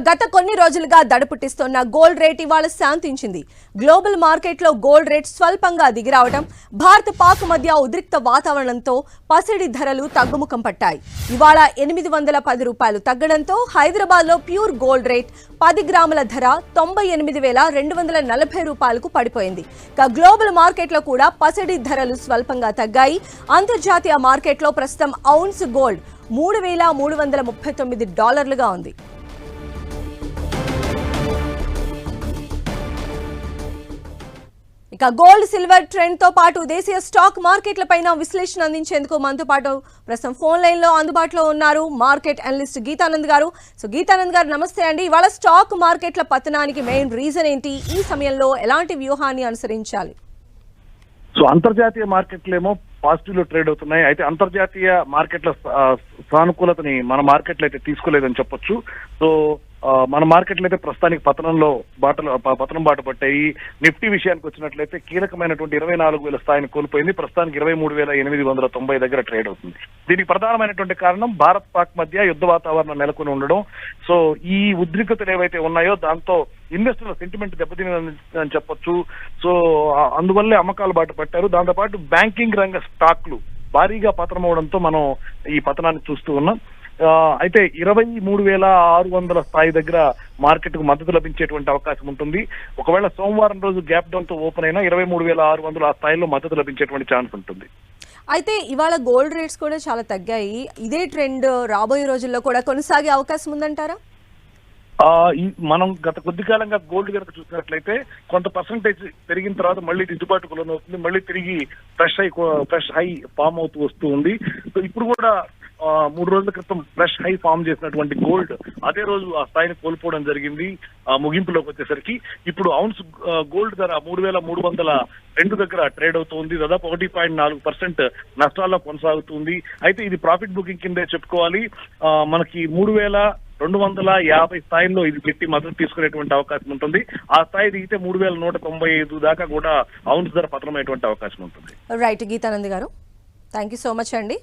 గత కొన్ని రోజులుగా దడపుట్టిస్తున్న గోల్డ్ రేట్ ఇవాళ శాంతించింది. గ్లోబల్ మార్కెట్లో గోల్డ్ రేట్ స్వల్పంగా దిగిరావడం, భారత్ పాక్ మధ్య ఉద్రిక్త వాతావరణంతో పసిడి ధరలు తగ్గుముఖం పట్టాయి. ఇవాళ 810 రూపాయలు తగ్గడంతో హైదరాబాద్లో ప్యూర్ గోల్డ్ రేట్ 10 గ్రాముల ధర 98,240 రూపాయలకు పడిపోయింది. గ్లోబల్ మార్కెట్లో కూడా పసిడి ధరలు స్వల్పంగా తగ్గాయి. అంతర్జాతీయ మార్కెట్లో ప్రస్తుతం ఔన్స్ గోల్డ్ $3,339గా ఉంది. ఇక గోల్డ్ సిల్వర్ ట్రెండ్ తో పాటు దేశీయ స్టాక్ మార్కెట్ల పైన విశ్లేషణ అందించేందుకు మనతో పాటు ప్రస్తుతం ఫోన్ లైన్ లో అందుబాటులో ఉన్నారు మార్కెట్ అనలిస్ట్ గీతానంద్ గారు. సో గీతానంద్ గారు నమస్తే అండి. ఇవాళ స్టాక్ మార్కెట్ల పతనానికి మెయిన్ రీజన్ ఏంటి? ఈ సమయంలో ఎలాంటి వ్యూహాన్ని అనుసరించాలి? సో అంతర్జాతీయ మార్కెట్లేమో పాజిటివ్ లో ట్రేడ్ అవుతున్నాయి. అయితే అంతర్జాతీయ మార్కెట్ల సానుకూలతని మన మార్కెట్లు అయితే తీసుకోలేదని చెప్పొచ్చు. సో మన మార్కెట్లు అయితే ప్రస్తుతానికి పతనం బాట పట్టాయి. నిఫ్టీ విషయానికి వచ్చినట్లయితే కీలకమైనటువంటి 24,000 స్థాయిని కోల్పోయింది. ప్రస్తుతానికి 23,890 దగ్గర ట్రేడ్ అవుతుంది. దీనికి ప్రధానమైనటువంటి కారణం భారత్ పాక్ మధ్య యుద్ధ వాతావరణం నెలకొని ఉండడం. సో ఈ ఉద్రిక్తతలు ఏవైతే ఉన్నాయో దాంతో ఇన్వెస్టర్ల సెంటిమెంట్ దెబ్బతిని చెప్పొచ్చు. సో అందువల్లే అమ్మకాలు బాట పట్టారు. దాంతోపాటు బ్యాంకింగ్ రంగ స్టాక్లు భారీగా పతనం అవడంతో మనం ఈ పతనాన్ని చూస్తూ ఉన్నాం. అయితే 23,600 స్థాయి దగ్గర మార్కెట్ కు మద్దతు లభించేటువంటి అవకాశం ఉంటుంది. ఒకవేళ సోమవారం రోజు గ్యాప్ డౌన్ తో ఓపెన్ అయినా 23,600 ఆ స్థాయిలో మద్దతు లభించేటువంటి ఛాన్స్ ఉంటుంది. అయితే ఇవాళ గోల్డ్ రేట్స్ కూడా చాలా తగ్గాయి. ఇదే ట్రెండ్ రాబోయే రోజుల్లో కూడా కొనసాగే అవకాశం ఉందంటారా? మనం గత కొద్ది కాలంగా గోల్డ్ కనుక చూసినట్లయితే కొంత పర్సంటేజ్ పెరిగిన తర్వాత మళ్ళీ దిద్దుబాటుకు లోనవుతుంది. మళ్ళీ తిరిగి ఫ్రెష్ హై ఫామ్ అవుతూ వస్తూ ఉంది. సో ఇప్పుడు కూడా 3 రోజుల క్రితం ఫ్రెష్ హై ఫామ్ చేసినటువంటి గోల్డ్ అదే రోజు ఆ స్థాయిని కోల్పోవడం జరిగింది. ముగింపులోకి వచ్చేసరికి ఇప్పుడు ఔన్స్ గోల్డ్ ధర 3,302 దగ్గర ట్రేడ్ అవుతుంది. దాదాపు 1.4% నష్టాల్లో కొనసాగుతుంది. అయితే ఇది ప్రాఫిట్ బుకింగ్ కిందే చెప్పుకోవాలి. మనకి 3,250 స్థాయిల్లో ఇది పెట్టి మద్దతు తీసుకునేటువంటి అవకాశం ఉంటుంది. ఆ స్థాయి దిగితే 3,195 దాకా కూడా ఔన్స్ ధర పతనమైనటువంటి అవకాశం ఉంటుంది. రైట్ గీతానంద్ గారు, థ్యాంక్ యూ సో మచ్ అండి.